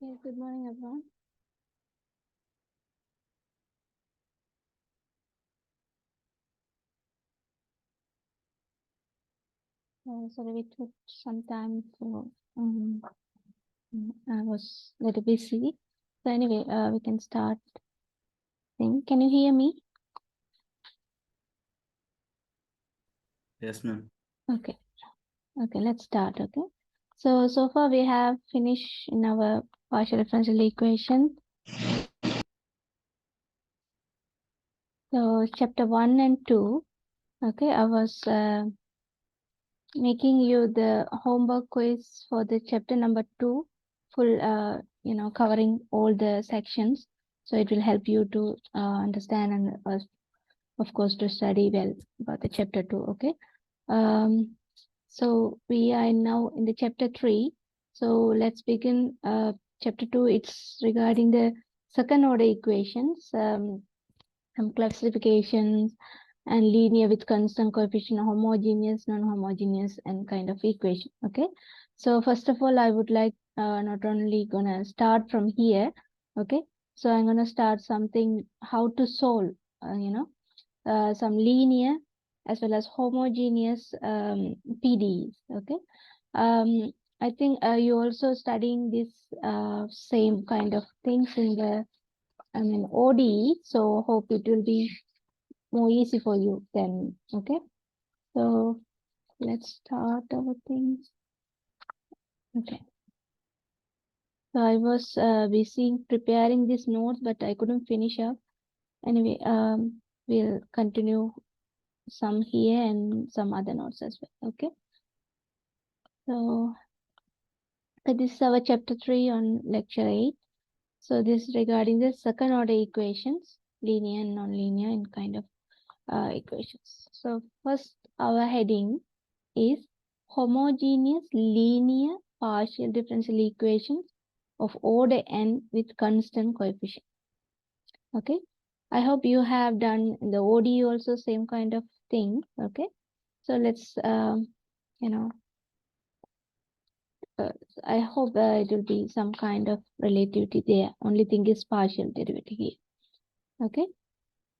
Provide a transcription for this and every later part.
Yes, good morning, everyone. Sorry, we took some time for, I was a little busy. So anyway, we can start thing. Can you hear me? Yes, ma'am. Okay. Okay, let's start, okay? So far we have finished in our partial differential equation. So chapter 1 and 2, okay, I was making you the homework quiz for the chapter number 2, full, covering all the sections. So it will help you to understand and of course to study well about the chapter 2, okay? So we are now in the chapter 3. So let's begin chapter 2. It's regarding the second order equations, some classifications, and linear with constant coefficient, homogeneous, non-homogeneous, and kind of equation. Okay. So first of all, I would like not only gonna start from here. Okay. So I'm gonna start something how to solve. Some linear as well as homogeneous PDEs. Okay. I think you also studying this same kind of things in the ODE. So hope it will be more easy for you then. Okay. So let's start our things. Okay. So I was busy preparing these notes, but I couldn't finish up. Anyway, we'll continue some here and some other notes as well. Okay. So this is our chapter 3 on lecture 8. So this is regarding the second order equations, linear and non-linear and kind of equations. So first our heading is homogeneous linear partial differential equations of order n with constant coefficient. Okay. I hope you have done in the OD also same kind of thing. Okay. So let's, I hope it will be some kind of relativity there. Only thing is partial derivative here. Okay.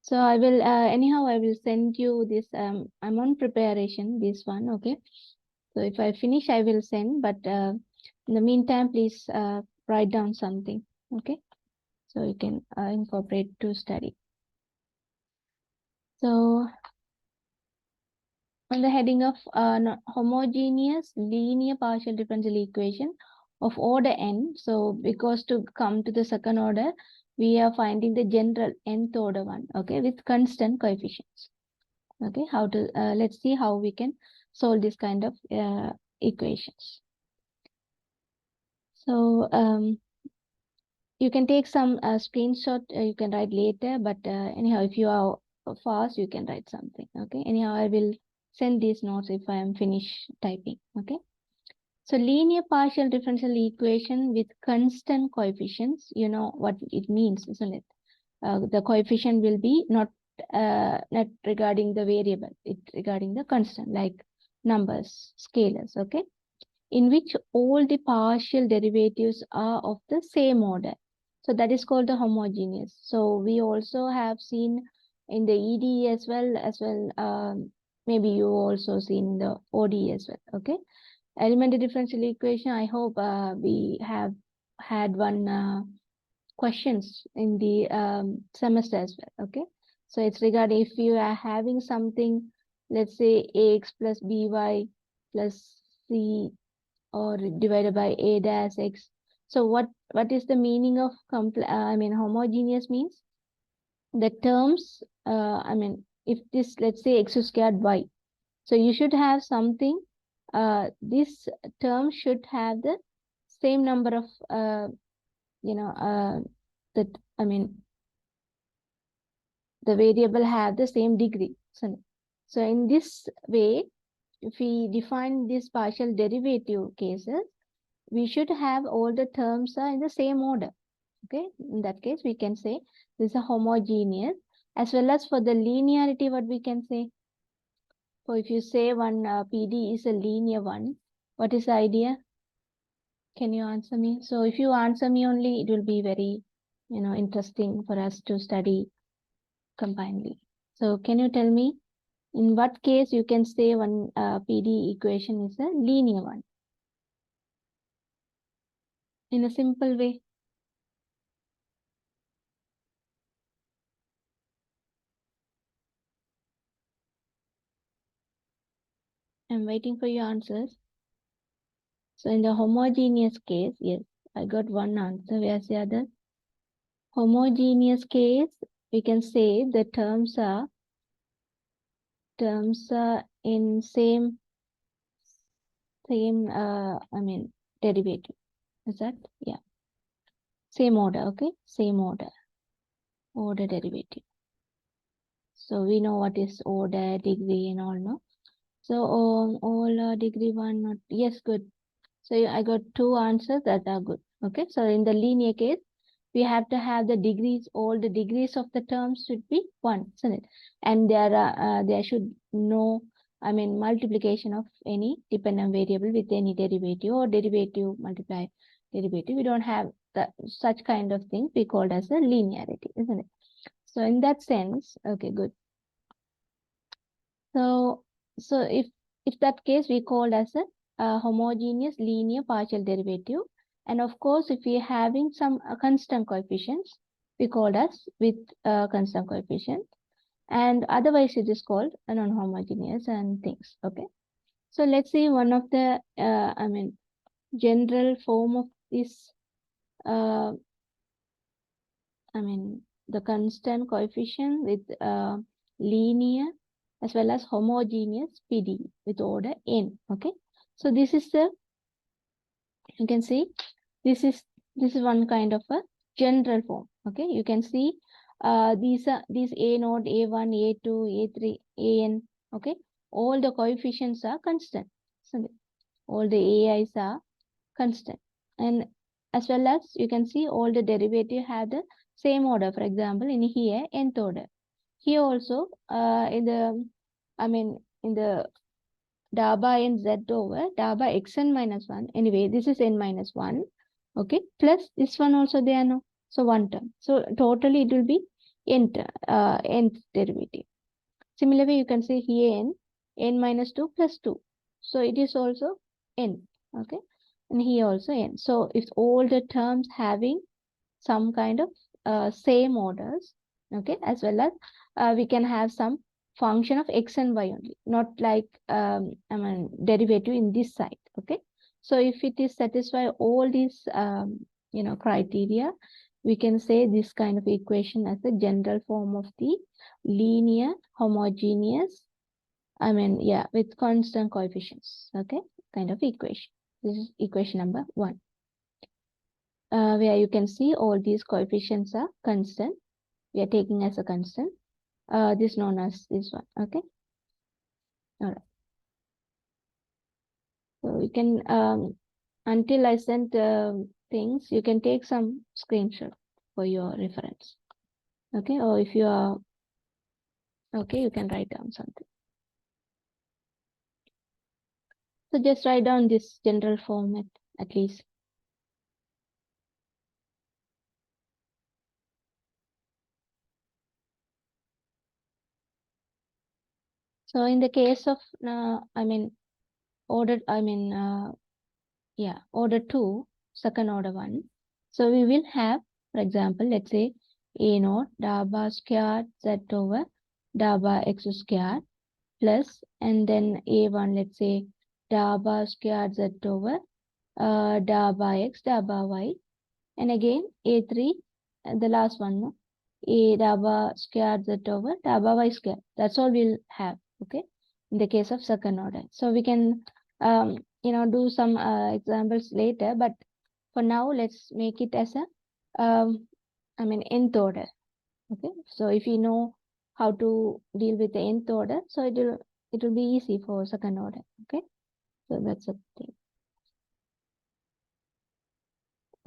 So I will, anyhow, I will send you this, I'm on preparation, this one. Okay. So if I finish, I will send, but in the meantime, please write down something. Okay. So you can incorporate to study. So on the heading of homogeneous linear partial differential equation of order n. So because to come to the second order, we are finding the general nth order one, okay, with constant coefficients. Okay, how to, let's see how we can solve this kind of equations. So you can take some screenshot, you can write later, but anyhow, if you are fast, you can write something. Okay, anyhow, I will send these notes if I am finished typing. Okay. So linear partial differential equation with constant coefficients, you know what it means, isn't it? The coefficient will be not regarding the variable, it regarding the constant, like numbers, scalars, okay? In which all the partial derivatives are of the same order. So that is called the homogeneous. So we also have seen in the EDE as well, maybe you also seen the ODE as well, okay? Elementary differential equation, I hope we have had one questions in the semester as well, okay? So it's regarding if you are having something, let's say ax plus by plus c or divided by a dash x. So what is the meaning of homogeneous means? The terms, if this, let's say x squared y. So you should have something, this term should have the same number of, that, the variable have the same degree. So in this way, if we define this partial derivative cases, we should have all the terms are in the same order. Okay, in that case, we can say this is a homogeneous, as well as for the linearity, what we can say. So if you say one PD is a linear one, what is the idea? Can you answer me? So if you answer me only, it will be very, interesting for us to study combinedly. So can you tell me in what case you can say one PDE equation is a linear one? In a simple way. I'm waiting for your answers. So in the homogeneous case, yes, I got one answer. Where's the other? Homogeneous case, we can say the terms are in same derivative. Is that? Yeah. Same order, okay? Same order derivative. So we know what is order, degree, and all, no? So all degree one, not, yes, good. So I got two answers that are good. Okay, so in the linear case, we have to have the degrees, all the degrees of the terms should be 1, isn't it? And there should no, multiplication of any dependent variable with any derivative or derivative multiply derivative. We don't have such kind of thing we called as a linearity, isn't it? So in that sense, okay, good. So, if that case we called as a homogeneous linear partial derivative, and of course, if we are having some constant coefficients, we called as with constant coefficient, and otherwise it is called a non-homogeneous and things. Okay, so let's see one of the general form of this. Uh, the constant coefficient with linear as well as homogeneous PDE with order n. Okay, so this is the, you can see this is one kind of a general form. Okay, you can see these a naught, a1, a2, a3, an. Okay, all the coefficients are constant. So all the ai's are constant, and as well as you can see all the derivative have the same order. For example, in here nth order. Here also in the in the da by n z over da by xn minus 1. Anyway, this is n minus 1. Okay, plus this one also there no. So one term. So totally it will be nth derivative. Similarly, you can say here n minus 2 plus 2. So it is also n. Okay, and here also n. So if all the terms having some kind of same orders, okay, as well as we can have some function of x and y only, not like derivative in this side. Okay, so if it is satisfy all these criteria, we can say this kind of equation as a general form of the linear homogeneous, with constant coefficients. Okay, kind of equation. This is equation number 1. Where you can see all these coefficients are constant. We are taking as a constant. This known as this one. Okay. All right. So you can until I send things, you can take some screenshot for your reference. Okay. Or if you are okay, you can write down something. So just write down this general format at least. So in the case of ordered, order 2, second order 1. So we will have, for example, let's say a naught da bar squared z over da bar x squared plus, and then a1, let's say da bar squared z over da bar x da bar y, and again a3, the last one, no? A da bar squared z over da bar y squared. That's all we'll have. Okay, in the case of second order. So we can do some examples later, but for now let's make it as a nth order. Okay, so if you know how to deal with the nth order, so it will be easy for second order. Okay, so that's a thing.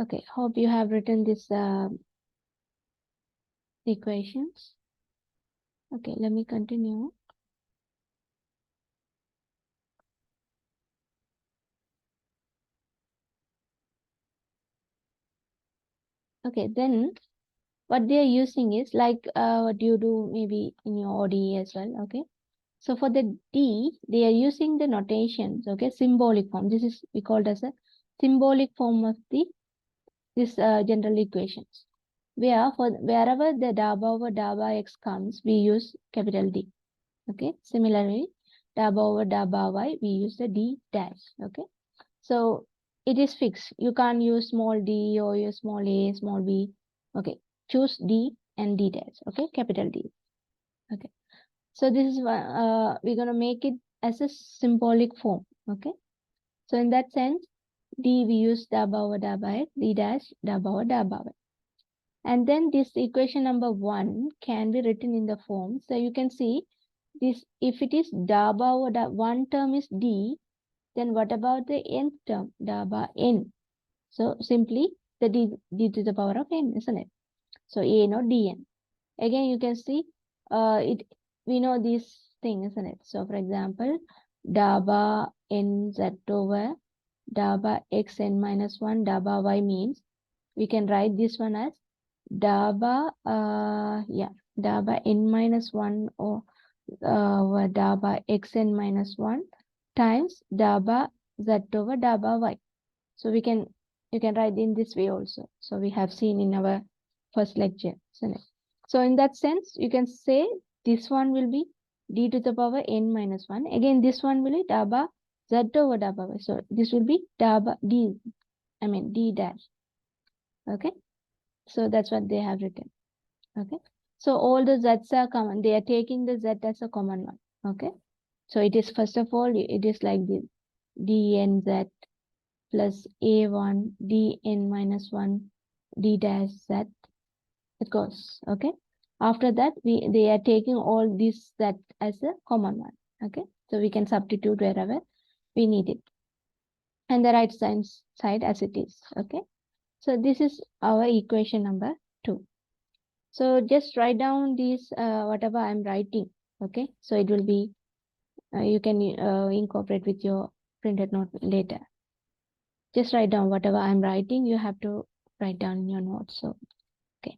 Okay, hope you have written this equations. Okay, let me continue. Okay, then what they are using is like what you do maybe in your ODE as well. Okay, so for the D, they are using the notations. Okay, symbolic form. This is we called as a symbolic form of this general equations. Wherever the dabba over dabba x comes, we use capital D. Okay, similarly, dabba over dabba y, we use the D dash. Okay, so it is fixed. You can't use small d or use small a, small b. Okay, choose D and D dash. Okay, capital D. Okay, so this is we're gonna make it as a symbolic form. Okay, so in that sense, D we use dabba over dabba x, D dash dabba over dabba y. And then this equation number 1 can be written in the form. So you can see this, if it is dabba over dabba, one term is D, then what about the nth term, dabba n? So simply the d to the power of n, isn't it? So a not dn. Again, you can see we know this thing, isn't it? So for example, dabba n z over dabba x n minus 1 dabba y means we can write this one as dabba dabba n minus 1 or dabba xn minus 1 times dabba z over dabba y. So you can write in this way also. So we have seen in our first lecture. So in that sense, you can say this one will be d to the power n minus 1. Again, this one will be dabba z over dabba y. So this will be dabba d, d dash. Okay. So that's what they have written. Okay. So all the z's are common. They are taking the z as a common one. Okay. So it is first of all, it is like this dnz plus a1 dn minus 1 d dash z. It goes. Okay. After that, they are taking all this z as a common one. Okay. So we can substitute wherever we need it. And the right side as it is. Okay. So this is our equation number 2. So just write down these, whatever I'm writing. Okay. So it will be, you can incorporate with your printed note later. Just write down whatever I'm writing. You have to write down in your notes. So, okay.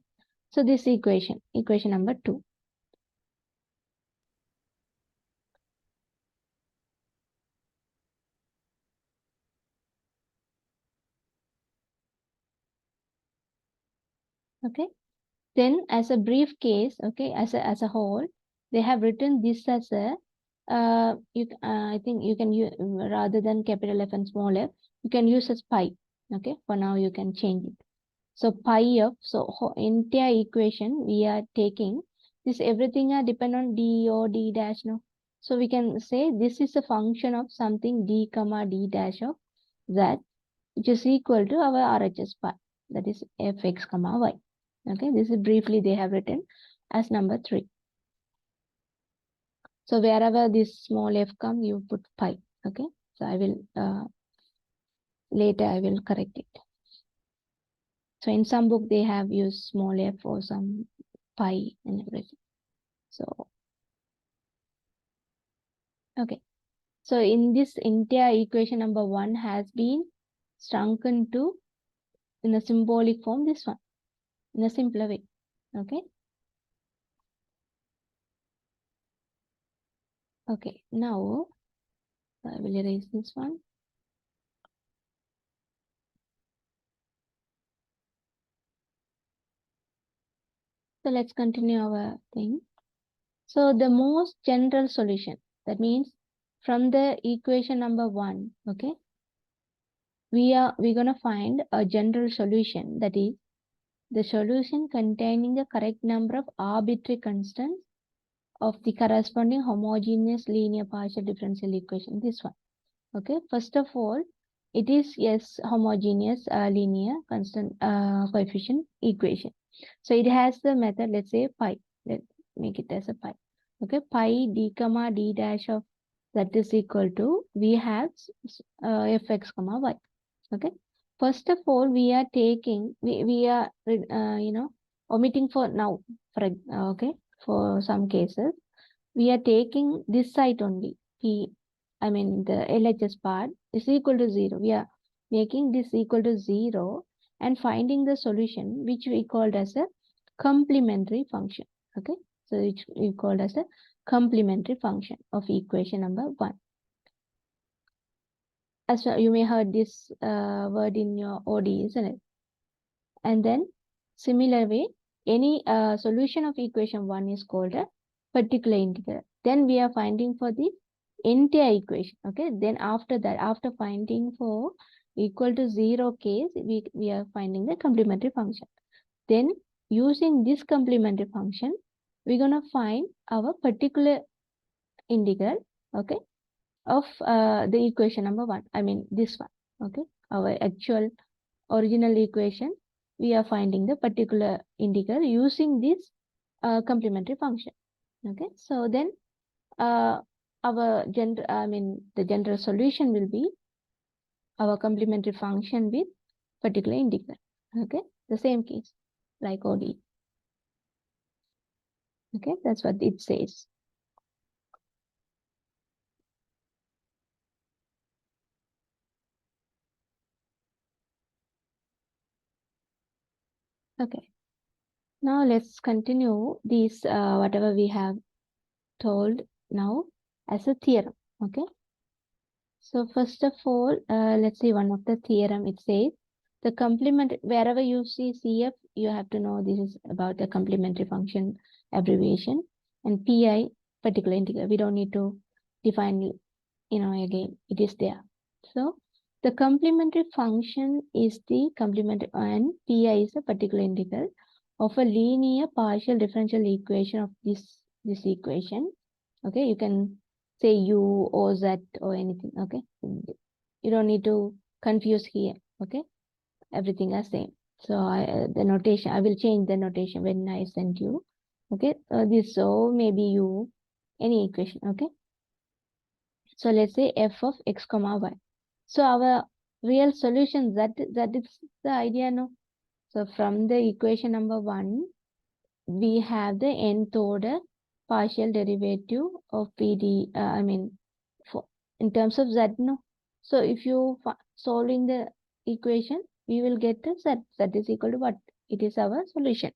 So this equation number 2. Okay. Then as a brief case, okay, as a whole, they have written this as a, I think you can use, rather than capital F and small f, you can use as pi. Okay. For now, you can change it. So pi of, so entire equation we are taking, this everything are depend on d or d dash, no? So we can say this is a function of something d comma d dash of z, which is equal to our RHS pi, that is fx comma y. Okay, this is briefly they have written as number 3. So wherever this small f come, you put pi. Okay, so I will later I will correct it. So in some book they have used small f or some pi and everything. So okay. So in this entire equation number 1 has been shrunken to in a symbolic form, this one, in a simpler way. Okay. Okay. Now I will erase this one. So let's continue our thing. So the most general solution, that means from the equation number 1, okay, we're gonna find a general solution, that is the solution containing the correct number of arbitrary constants of the corresponding homogeneous linear partial differential equation, this one. Okay, first of all, it is yes homogeneous linear constant coefficient equation. So it has the method, let's say pi. Let's make it as a pi. Okay, pi d comma d dash of that is equal to, we have fx comma y. Okay, first of all, we are taking, we are omitting for now, for okay, for some cases we are taking this side only, the LHS part is equal to 0. We are making this equal to 0 and finding the solution, which we called as a complementary function. Okay, so which we called as a complementary function of equation number 1. As you may heard this word in your ODE, isn't it? And then similar way, any solution of equation 1 is called a particular integral. Then we are finding for the entire equation. Okay, then after that, after finding for equal to 0 case, we are finding the complementary function. Then using this complementary function, we're going to find our particular integral, okay, of the equation number 1. I mean this one. Okay, our actual original equation, we are finding the particular integral using this complementary function. Okay, so then the general solution will be our complementary function with particular integral. Okay, the same case like ODE. Okay, that's what it says. Okay, now let's continue this whatever we have told now as a theorem. Okay, so first of all, let's see one of the theorem. It says the complement, wherever you see CF, you have to know this is about the complementary function abbreviation, and PI, particular integral. We don't need to define, again, it is there. So the complementary function is the complementary, and PI is a particular integral of a linear partial differential equation of this equation. Okay, you can say U or Z or anything. Okay, you don't need to confuse here. Okay, everything is same. So the notation, I will change the notation when I send you. Okay, this, so maybe U, any equation. Okay, so let's say f of x comma y. So our real solution, that is the idea, no? So from the equation number 1, we have the nth order partial derivative of PDE, in terms of z, no? So if you solving the equation, we will get the z. Z is equal to what? It is our solution.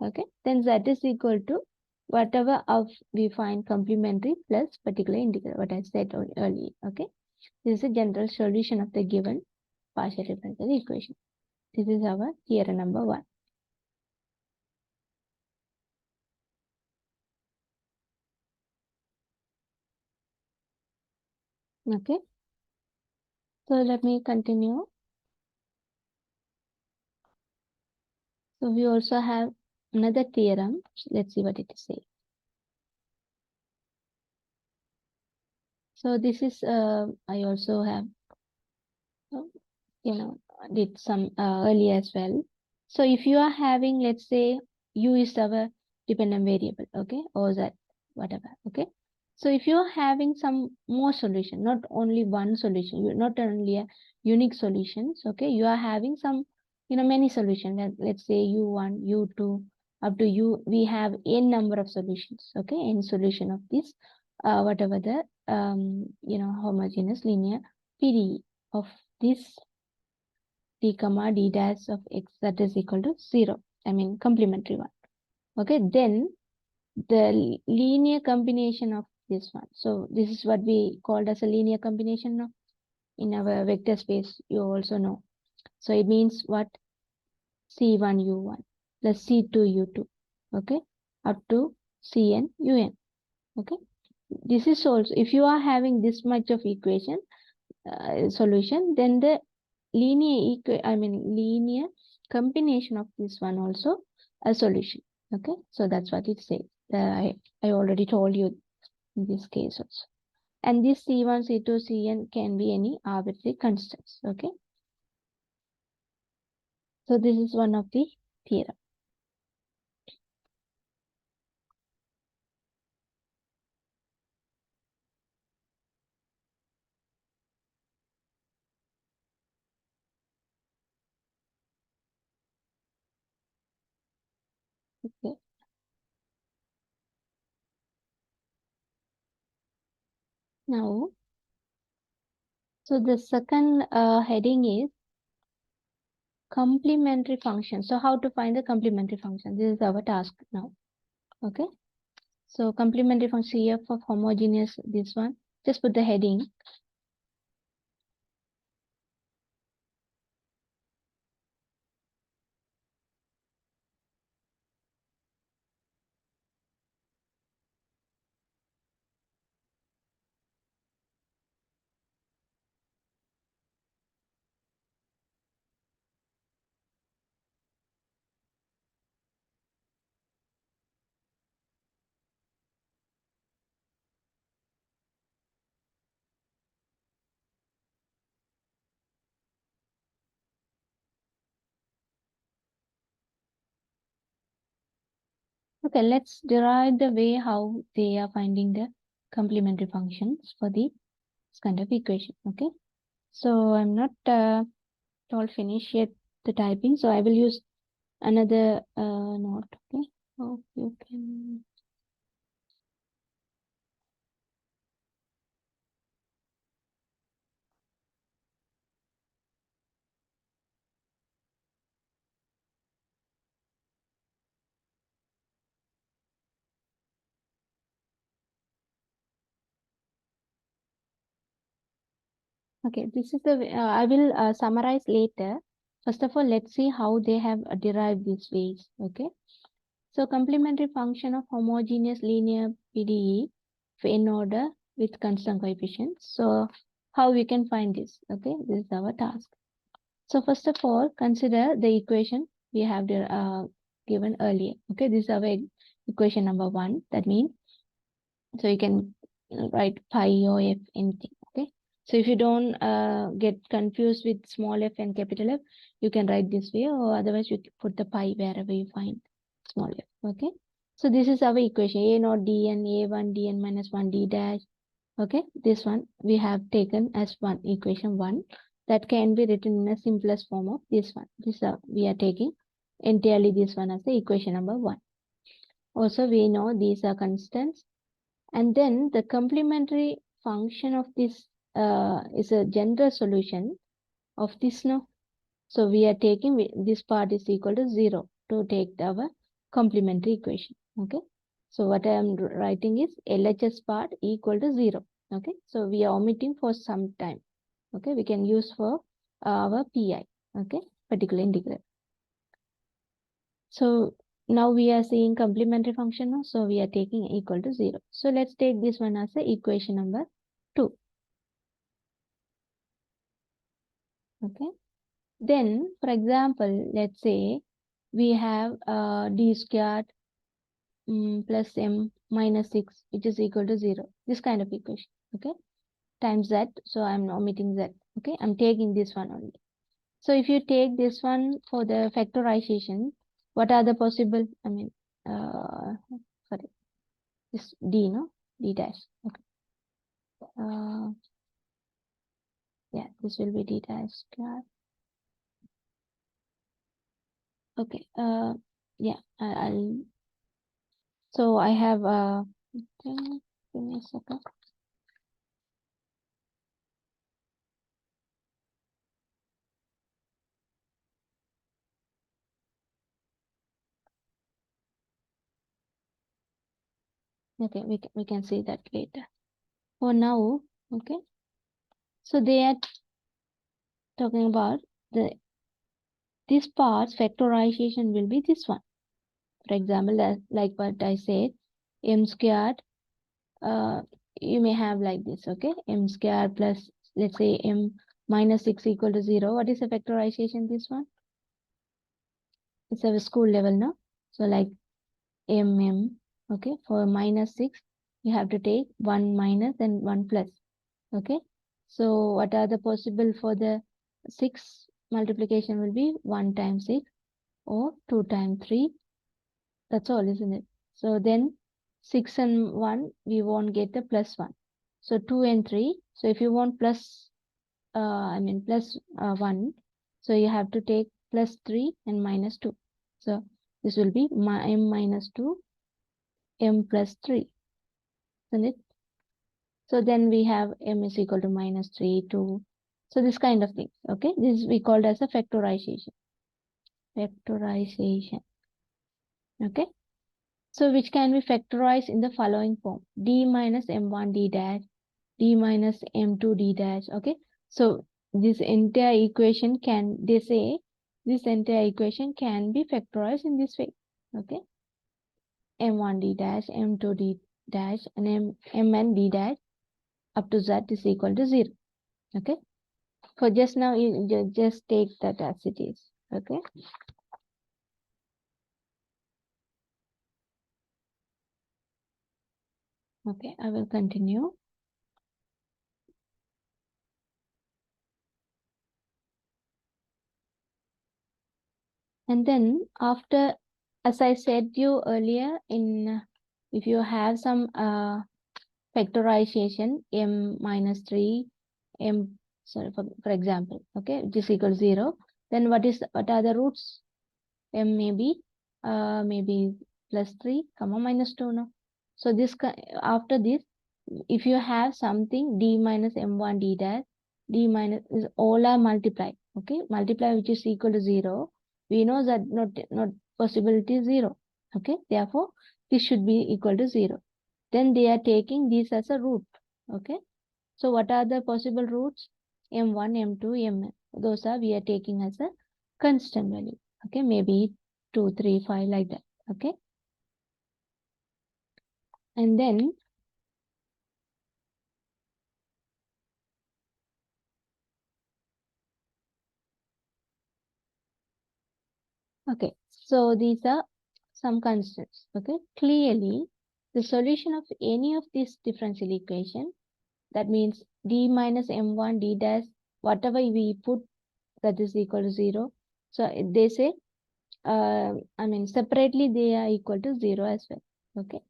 Okay, then z is equal to whatever of we find complementary plus particular integral, what I said earlier. Okay, this is a general solution of the given partial differential equation. This is our theorem number 1. Okay, so let me continue. So we also have another theorem. Let's see what it says. So this is I also have did some earlier as well. So if you are having, let's say, U is our dependent variable, okay, or Z, whatever, okay. So if you are having some more solution, not only one solution, you're not only a unique solutions, okay, you are having some, many solutions. Let's say U1, U2, up to U, we have n number of solutions, okay, n solution of this, whatever the, homogeneous linear PDE of this d comma d dash of x that is equal to 0. I mean complementary one. Okay, then the linear combination of this one. So this is what we called as a linear combination now. In our vector space, you also know. So it means what? C1 U1 plus C2 U2. Okay, up to Cn Un. Okay, this is also, if you are having this much of equation solution, then the linear combination of this one also a solution. Okay, so that's what it says. I already told you in this case also. And this C1, C2, Cn can be any arbitrary constants. Okay, so this is one of the theorem. Okay, now, so the second heading is complementary function. So how to find the complementary function? This is our task now. Okay. So complementary function CF of homogeneous, this one. Just put the heading. Okay, let's derive the way how they are finding the complementary functions for the this kind of equation. Okay, so I'm not all finished yet the typing, so I will use another note. Okay, hope you can. Okay, this is the I will summarize later. First of all, let's see how they have derived these ways. Okay, so complementary function of homogeneous linear PDE for n order with constant coefficients. So how we can find this? Okay, this is our task. So first of all, consider the equation we have given earlier. Okay, this is our equation number 1. That means, so you can write pi or f anything. Okay, so if you don't get confused with small f and capital F, you can write this way, or otherwise you put the pi wherever you find small f. Okay, so this is our equation a naught dn a1 dn minus 1 d dash. Okay, this one we have taken as equation 1 that can be written in a simplest form of this one. This we are taking entirely this one as the equation number 1. Also, we know these are constants, and then the complementary function of this is a general solution of this. No, so we are taking this part is equal to 0 to take our complementary equation. Okay, so what I am writing is LHS part equal to 0. Okay, so we are omitting for some time. Okay, we can use for our PI. Okay, particular integral. So now we are seeing complementary function now, so we are taking equal to 0. So let's take this one as a equation number 2. Okay, then for example, let's say we have d squared plus m minus 6, which is equal to 0. This kind of equation. Okay, times z. So I'm omitting z. Okay, I'm taking this one only. So if you take this one for the factorization, what are the possible? I mean, sorry, this d, no, d dash. Okay. Yeah, this will be d dash square. Okay. Yeah, I'll. So I have give me a second. Okay, we can see that later. For now, okay. So they are talking about this part's factorization will be this one. For example, like what I said, m squared. You may have like this. Okay, m squared plus, let's say, m minus 6 equal to 0. What is the factorization? This one. It's a school level, no? So like okay, for minus 6, you have to take 1 minus and 1 plus. Okay, so what are the possible for the 6 multiplication will be 1 times 6 or 2 times 3. That's all, isn't it? So then 6 and 1, we won't get the plus 1. So 2 and 3. So if you want plus, plus 1, so you have to take plus 3 and minus 2. So this will be m minus 2, m plus 3, isn't it? So then we have m is equal to minus 3, 2. So this kind of things. Okay, this we called as a factorization. factorization. Okay. So which can be factorized in the following form: d minus m1 d dash, d minus m2 d dash. Okay. So this entire equation can, they say, this entire equation can be factorized in this way. Okay. m1 d dash, m2 d dash, and mn d dash up to z is equal to 0. Okay. For just now, you just take that as it is. Okay. Okay, I will continue. And then after, as I said you earlier, in if you have some factorization m minus 3, m, sorry, for example, okay, which is equal to 0, then what are the roots? M maybe plus 3 comma minus 2 no. So this after this, if you have something d minus m1 d dash, d minus is all are multiplied. Okay, multiply which is equal to 0. We know that not possibility 0. Okay, therefore this should be equal to 0. Then they are taking this as a root. Okay, so what are the possible roots? M1, M2, Mn. Those are we are taking as a constant value. Okay, maybe 2, 3, 5 like that. Okay, and then okay, so these are some constants. Okay, clearly the solution of any of these differential equation, that means d minus m1 d dash, whatever we put, that is equal to 0. So they say, I mean separately they are equal to 0 as well. Okay,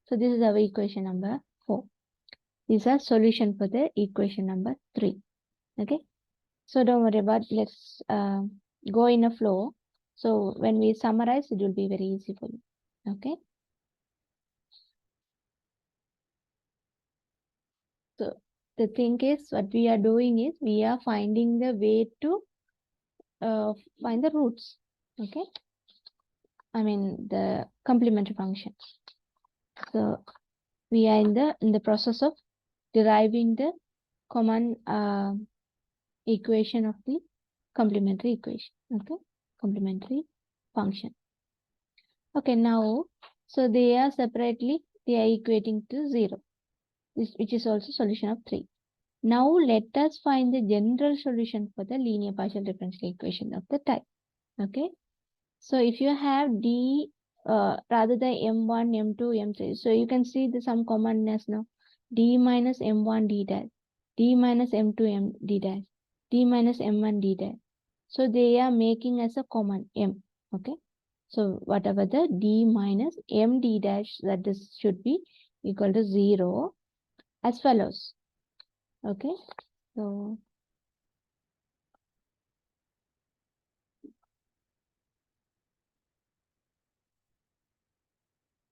so this is our equation number 4. These are solution for the equation number 3. Okay, so don't worry about, let's go in a flow. So when we summarize, it will be very easy for you. Okay, so the thing is, what we are doing is we are finding the way to uh, find the roots. Okay, I mean the complementary function. So we are in the process of deriving the common equation of the complementary equation. Okay, complementary function. Okay, now, so they are separately, they are equating to 0, which is also solution of 3. Now let us find the general solution for the linear partial differential equation of the type. Okay, so if you have d rather than m1, m2, m3, so you can see the some commonness now. D minus m1 d dash, d minus m2 m d dash, d minus m1 d dash. So they are making as a common m. Okay, so whatever the d minus m d dash, that is should be equal to 0 as follows. Okay, so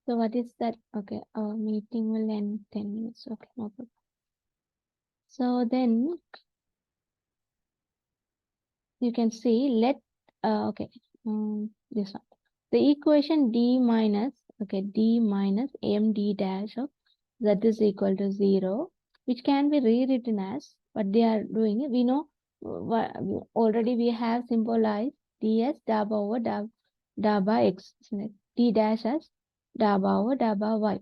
what is that? Okay, our meeting will end 10 minutes. Okay, no problem. So then you can see, okay, this one. The equation d minus, okay, d minus m d dash of z is equal to 0, which can be rewritten as what they are doing. We know already we have symbolized d as dabba over dabba x, d dash as dabba over dabba y.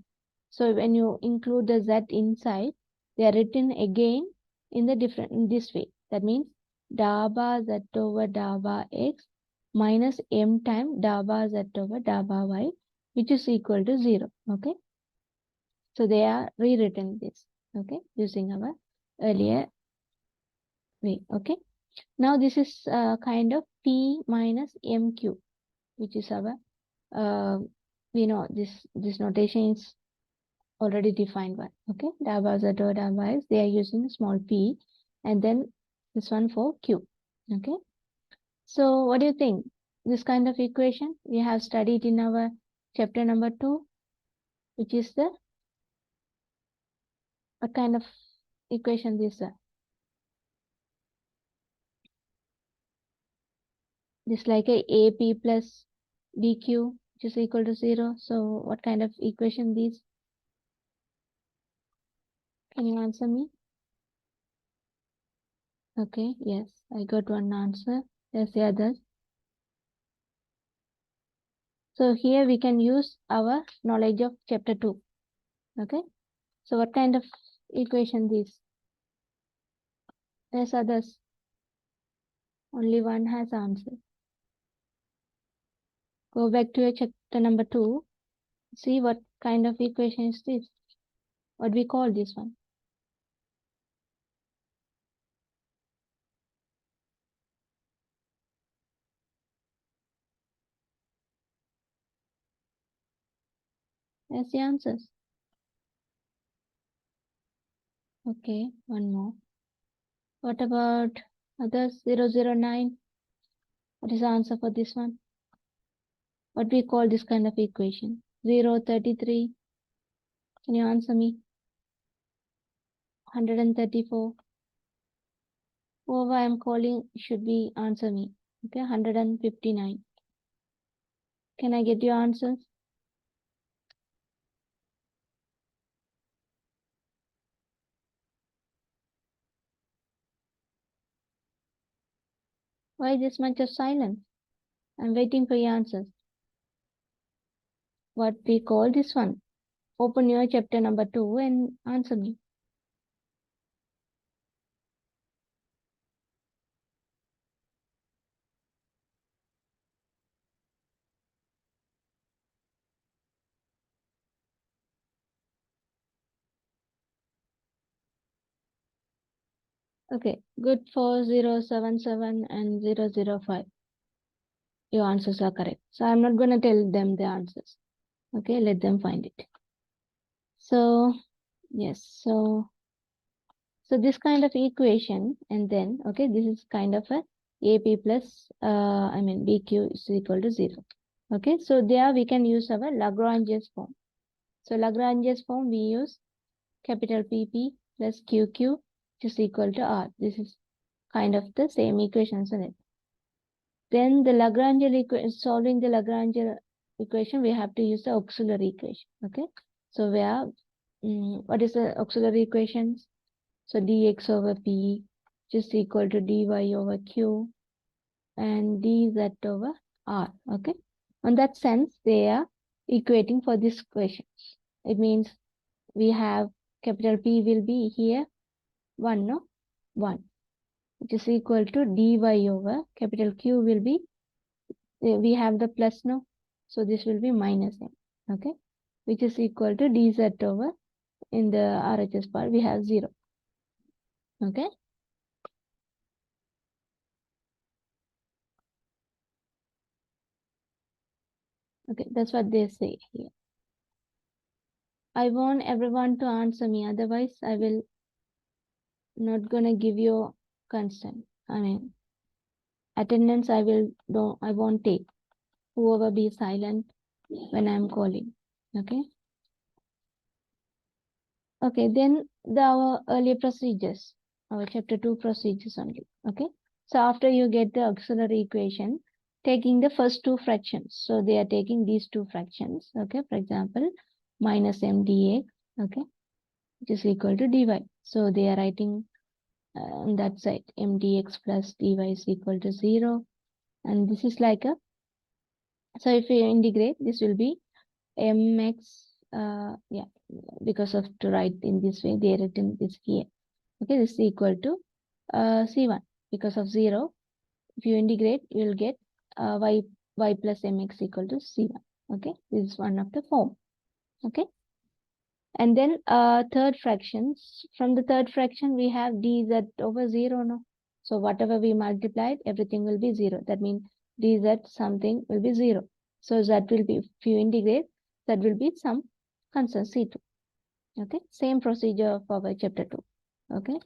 So when you include the z inside, they are written again in this way. That means dabba z over dabba x minus m times dabba z over dabba y, which is equal to 0. Okay, so they are rewritten this, okay, using our earlier way. Okay, now this is kind of p minus mq, which is our we know this notation is already defined one. Okay, dabba z over dabba x, they are using small p, and then this one for q. Okay, so what do you think? This kind of equation we have studied in our chapter number 2, which is the what kind of equation this? This like a AP plus BQ, which is equal to 0. So what kind of equation these? Can you answer me? Okay, yes, I got one answer. There's the others. So here we can use our knowledge of chapter 2. Okay, so what kind of equation these? There's others. Only one has answer. Go back to your chapter number 2. See what kind of equation is this? What we call this one? There's the answers. Okay, one more. What about others? 009. What is the answer for this one? What we call this kind of equation? 033. Can you answer me? 134. Whoever I am calling should be answer me. Okay, 159. Can I get your answers? Why this much of silence? I'm waiting for your answers. What we call this one? Open your chapter number 2 and answer me. Okay, good for 077 and 005. Your answers are correct. So I'm not going to tell them the answers. Okay, let them find it. So, yes, so this kind of equation, and then, okay, this is kind of a AP plus, BQ is equal to 0. Okay, so there we can use our Lagrange's form. So Lagrange's form, we use capital PP plus QQ, which is equal to R. This is kind of the same equation, isn't it? Then the Lagrange equation, solving the Lagrange equation, we have to use the auxiliary equation. Okay, so we have what is the auxiliary equations? So dx over p is equal to dy over q and dz over r. Okay, on that sense, they are equating for this equation. It means we have capital P will be here 1, no? 1, which is equal to dy over capital Q will be, we have the plus, no? So this will be minus m, okay? Which is equal to dz over, in the RHS part, we have 0, okay? Okay, that's what they say here. I want everyone to answer me, otherwise I will not gonna give you constant. Attendance I won't take. Whoever be silent when I'm calling. Okay. Okay, then our earlier procedures, our chapter 2 procedures only. Okay. So after you get the auxiliary equation, taking the first two fractions. So they are taking these two fractions. Okay. For example, minus m dx. Okay. Which is equal to dy. So they are writing on that side, m dx plus dy is equal to 0. And this is like a, so if you integrate, this will be mx, because of to write in this way, they written this here. Okay, this is equal to c1 because of 0. If you integrate, you will get y plus mx equal to c1. Okay, this is one of the form. Okay, and then third fractions. From the third fraction, we have dz over 0, no? So whatever we multiplied, everything will be 0. That means dz something will be 0. So that will be, if you integrate, that will be some constant C2. Okay, same procedure for our chapter 2. Okay,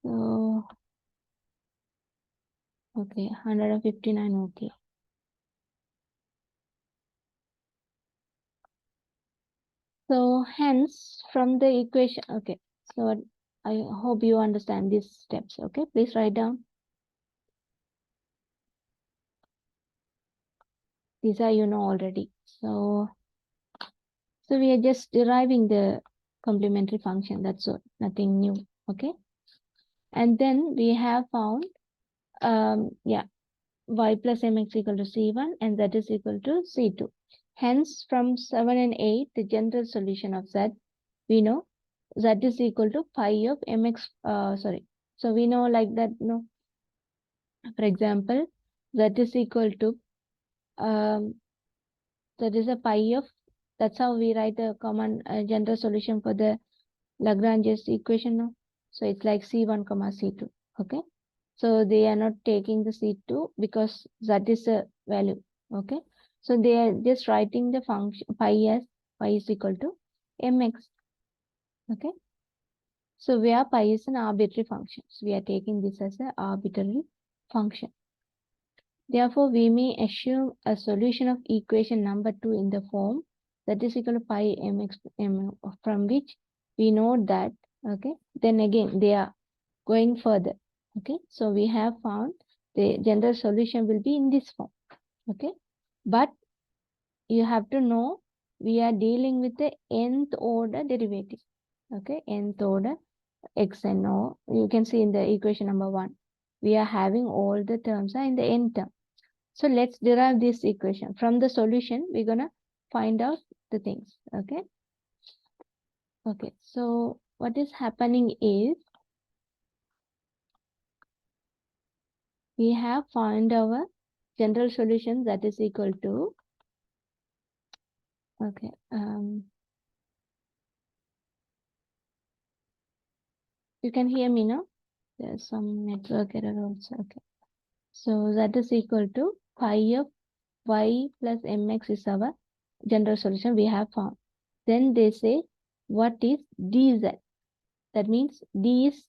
so okay, 159. Okay, so hence from the equation, okay, so I hope you understand these steps. Okay, please write down. These are you know already. So we are just deriving the complementary function. That's all, nothing new. Okay. And then we have found y plus mx equal to c1 and z is equal to c2. Hence, from 7 and 8, the general solution of z, we know z is equal to pi of mx, So we know like that, no. For example, z is equal to, that is a pi of, that's how we write a common general solution for the Lagrange's equation, no. So it's like c1 comma c2, okay. So they are not taking the c2 because that is a value, okay. So they are just writing the function pi as pi is equal to mx, okay. So where pi is an arbitrary function, so we are taking this as an arbitrary function. Therefore, we may assume a solution of equation number 2 in the form that is equal to pi mx m, from which we know that, okay. Then again, they are going further, okay. So we have found the general solution will be in this form, okay. But you have to know we are dealing with the nth order derivative, okay. Nth order x and o. You can see in the equation number 1, we are having all the terms are in the nth term. So let's derive this equation. From the solution, we're gonna find out the things, okay. Okay, so what is happening is, we have found our general solution that is equal to, okay, you can hear me now? There's some network error also, okay. So that is equal to pi of y plus mx is our general solution we have found. Then they say, what is dz? That means d is,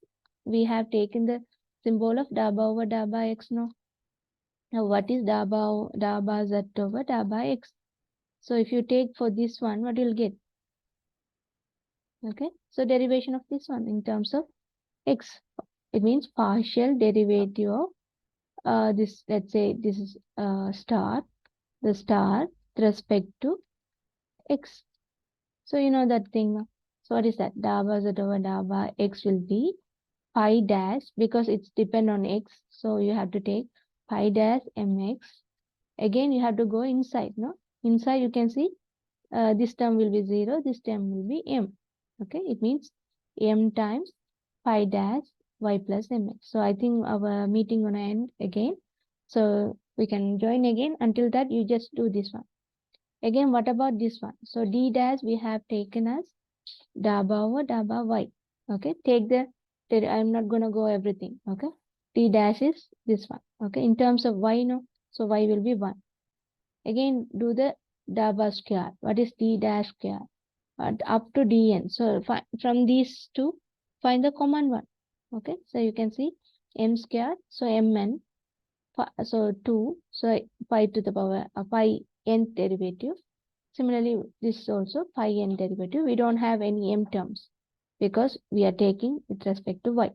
we have taken the symbol of dabba over dabba x, no? Now what is dabba z over dabba x? So if you take for this one, what you'll get? Okay, so derivation of this one in terms of x. It means partial derivative of this, let's say this is star, the star with respect to x. So you know that thing. So what is that? Dabba z over dabba x will be pi dash, because it's depend on x. So you have to take pi dash mx. Again, you have to go inside, no? Inside you can see this term will be 0, this term will be m. Okay, it means m times pi dash y plus mx. So I think our meeting gonna end again. So we can join again. Until that, you just do this one. Again, what about this one? So d dash we have taken as dabba over dabba y. Okay, take the, I'm not gonna go everything. Okay, d dash is this one. Okay, in terms of y, no, so y will be 1. Again, do the dabba square. What is d dash square? Up to dn. So from these two, find the common one. Okay, so you can see m square. So mn. So 2. So pi to the power pi nth derivative. Similarly, this is also pi n derivative. We don't have any m terms because we are taking with respect to y.